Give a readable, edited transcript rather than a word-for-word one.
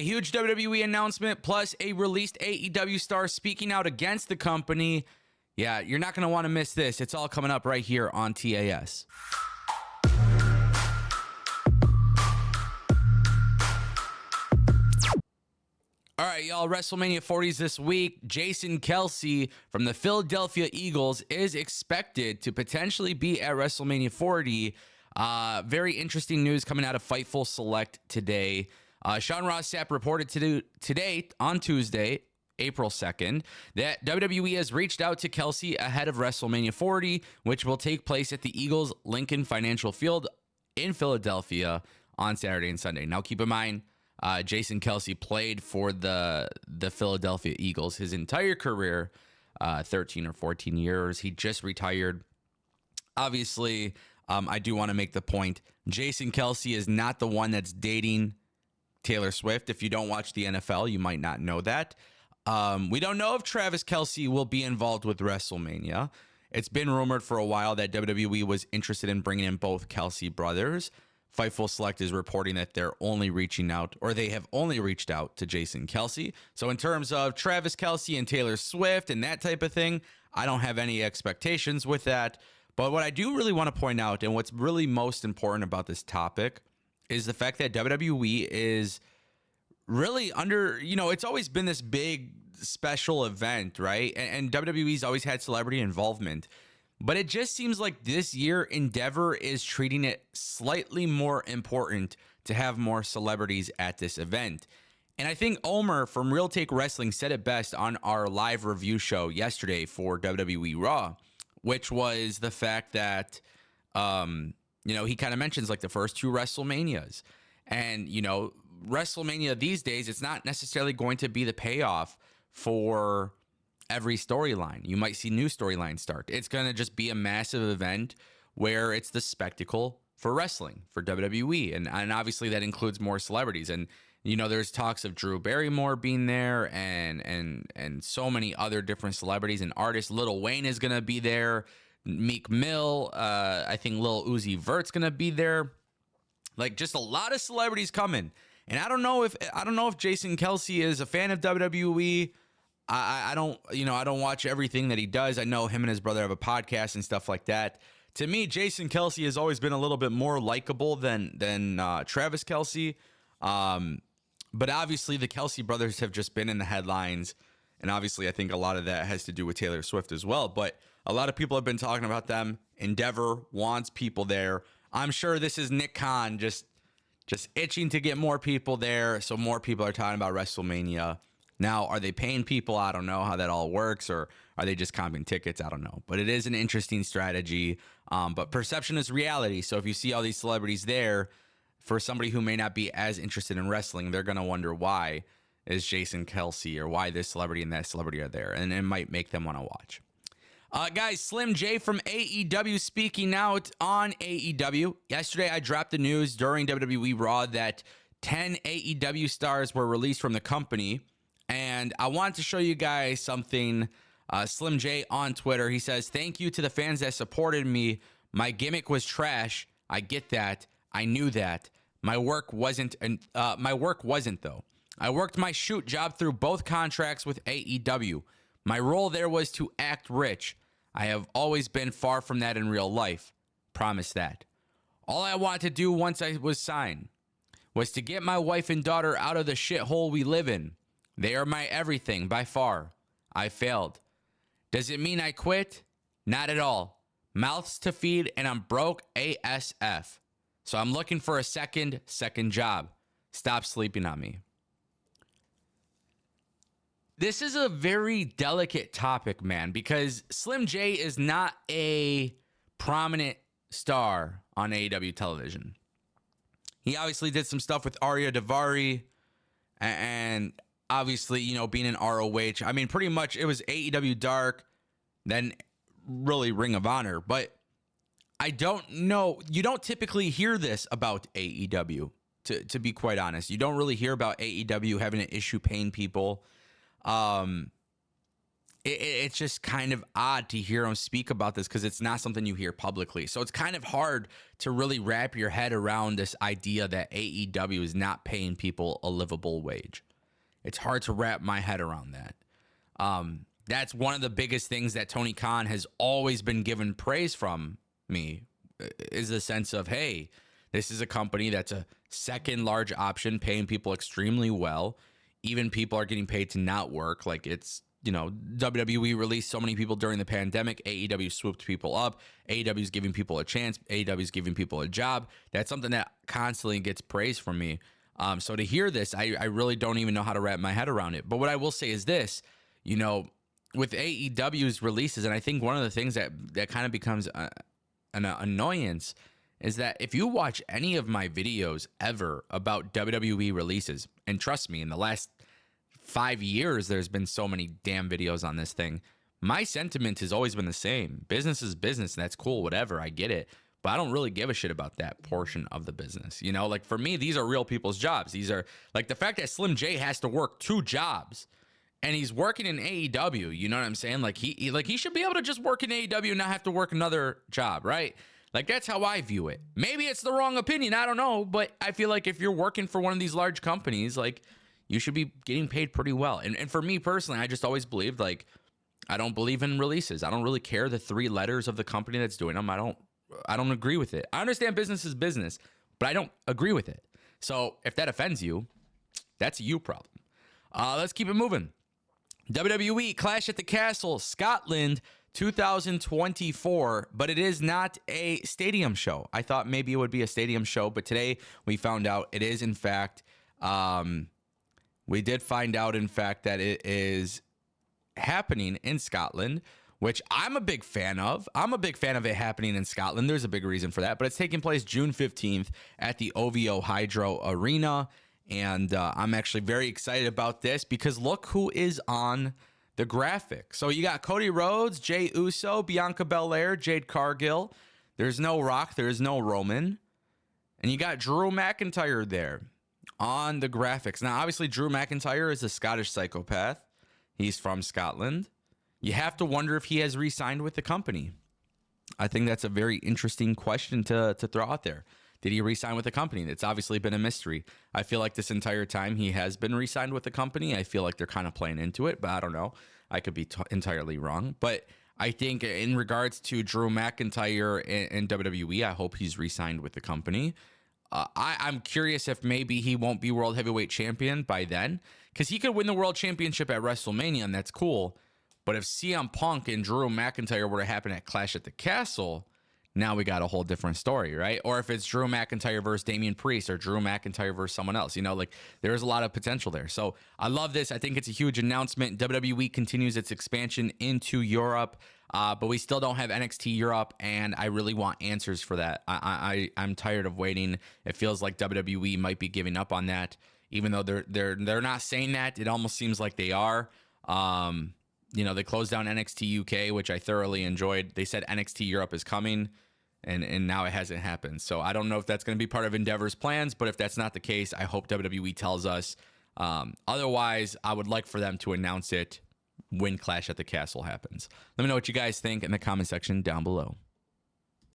A huge WWE announcement plus a released AEW star speaking out against the company. Yeah, you're not going to want to miss this. It's all coming up right here on TAS. All right, y'all, WrestleMania 40s this week. Jason Kelce from the Philadelphia Eagles is expected to potentially be at WrestleMania 40. Very interesting news coming out of Fightful Select today. Sean Ross Sapp reported today on Tuesday, April 2nd, that WWE has reached out to Kelce ahead of WrestleMania 40, which will take place at the Eagles Lincoln Financial Field in Philadelphia on Saturday and Sunday. Now, keep in mind, Jason Kelce played for the Philadelphia Eagles his entire career, 13 or 14 years. He just retired. Obviously, I do want to make the point, Jason Kelce is not the one that's dating Taylor Swift. If you don't watch the NFL, you might not know that. We don't know if Travis Kelce will be involved with WrestleMania. It's been rumored for a while that WWE was interested in bringing in both Kelce brothers. Fightful Select is reporting that they're only reaching out, or they have only reached out to Jason Kelce. So in terms of Travis Kelce and Taylor Swift and that type of thing, I don't have any expectations with that. But what I do really want to point out, and what's really most important about this topic, is the fact that WWE is really under, it's always been this big special event, right? And WWE's always had celebrity involvement. But it just seems like this year Endeavor is treating it slightly more important to have more celebrities at this event. And I think Omer from Real Take Wrestling said it best on our live review show yesterday for WWE Raw, which was the fact that, he kind of mentions like the first two WrestleManias. And, WrestleMania these days, it's not necessarily going to be the payoff for every storyline. You might see new storylines start. It's going to just be a massive event where it's the spectacle for wrestling, for WWE. And obviously that includes more celebrities. And, there's talks of Drew Barrymore being there and so many other different celebrities and artists. Lil Wayne is going to be there. Meek Mill, I think Lil Uzi Vert's going to be there. Like, just a lot of celebrities coming. And I don't know if Jason Kelce is a fan of WWE. I don't watch everything that he does. I know him and his brother have a podcast and stuff like that. To me, Jason Kelce has always been a little bit more likable than Travis Kelce. But obviously the Kelce brothers have just been in the headlines. And obviously I think a lot of that has to do with Taylor Swift as well. But a lot of people have been talking about them. Endeavor wants people there. I'm sure this is Nick Khan just itching to get more people there. So more people are talking about WrestleMania. Now, are they paying people? I don't know how that all works, or are they just comping tickets? I don't know. But it is an interesting strategy. But perception is reality. So if you see all these celebrities there, for somebody who may not be as interested in wrestling, they're going to wonder why is Jason Kelce or why this celebrity and that celebrity are there. And it might make them want to watch. Guys, Slim J from AEW speaking out on AEW. Yesterday, I dropped the news during WWE Raw that 10 AEW stars were released from the company. And I want to show you guys something. Slim J on Twitter, he says, "Thank you to the fans that supported me. My gimmick was trash. I get that. I knew that. My work wasn't though. I worked my shoot job through both contracts with AEW. My role there was to act rich. I have always been far from that in real life. Promise that. All I wanted to do once I was signed was to get my wife and daughter out of the shithole we live in. They are my everything by far. I failed. Does it mean I quit? Not at all. Mouths to feed and I'm broke ASF. So I'm looking for a second job. Stop sleeping on me." This is a very delicate topic, man, because Slim J is not a prominent star on AEW television. He obviously did some stuff with Arya Davari and obviously, being in ROH. I mean, pretty much it was AEW Dark, then really Ring of Honor. But I don't know. You don't typically hear this about AEW, to be quite honest. You don't really hear about AEW having an issue paying people. it's just kind of odd to hear him speak about this because it's not something you hear publicly. So it's kind of hard to really wrap your head around this idea that AEW is not paying people a livable wage. It's hard to wrap my head around that. That's one of the biggest things that Tony Khan has always been given praise from me, is the sense of, hey, this is a company that's a second large option, paying people extremely well. Even people are getting paid to not work. Like, it's, WWE released so many people during the pandemic. AEW swooped people up. AEW is giving people a chance. AEW is giving people a job. That's something that constantly gets praised from me. So to hear this, I really don't even know how to wrap my head around it. But what I will say is this, with AEW's releases, and I think one of the things that kind of becomes an annoyance is that if you watch any of my videos ever about WWE releases, and trust me, in the last 5 years, there's been so many damn videos on this thing. My sentiment has always been the same. Business is business, and that's cool, whatever. I get it. But I don't really give a shit about that portion of the business. Like, for me, these are real people's jobs. These are, like, the fact that Slim J has to work 2 jobs and he's working in AEW, you know what I'm saying? Like, he should be able to just work in AEW and not have to work another job, right? Like, that's how I view it. Maybe it's the wrong opinion, I don't know, but I feel like if you're working for one of these large companies, like, you should be getting paid pretty well. And for me personally, I just always believed, like, I don't believe in releases. I don't really care the 3 letters of the company that's doing them. I don't agree with it. I understand business is business, but I don't agree with it. So if that offends you, that's a you problem. Let's keep it moving. WWE Clash at the Castle, Scotland, 2024, but it is not a stadium show. I thought maybe it would be a stadium show, but today we found out it is, in fact, we did find out, in fact, that it is happening in Scotland, which I'm a big fan of. I'm a big fan of it happening in Scotland. There's a big reason for that, but it's taking place June 15th at the OVO Hydro Arena, and I'm actually very excited about this because look who is on the graphic. So you got Cody Rhodes, Jey Uso, Bianca Belair, Jade Cargill. There's no Rock. There's no Roman. And you got Drew McIntyre there on the graphics. Now, obviously, Drew McIntyre is a Scottish psychopath. He's from Scotland. You have to wonder if he has re-signed with the company. I think that's a very interesting question to throw out there. Did he re-sign with the company? It's obviously been a mystery. I feel like this entire time he has been re-signed with the company. I feel like they're kind of playing into it, but I don't know. I could be entirely wrong. But I think in regards to Drew McIntyre and WWE, I hope he's re-signed with the company. I'm curious if maybe he won't be World Heavyweight Champion by then, because he could win the World Championship at WrestleMania, and that's cool. But if CM Punk and Drew McIntyre were to happen at Clash at the Castle, now we got a whole different story, right? Or if it's Drew McIntyre versus Damian Priest or Drew McIntyre versus someone else, like there's a lot of potential there. So I love this. I think it's a huge announcement. WWE continues its expansion into Europe, but we still don't have NXT Europe, and I really want answers for that. I'm tired of waiting. It feels like WWE might be giving up on that, even though they're not saying that. It almost seems like they are. They closed down NXT UK, which I thoroughly enjoyed. They said NXT Europe is coming, and now it hasn't happened. So I don't know if that's going to be part of Endeavor's plans, but if that's not the case, I hope WWE tells us. Otherwise, I would like for them to announce it when Clash at the Castle happens. Let me know what you guys think in the comment section down below.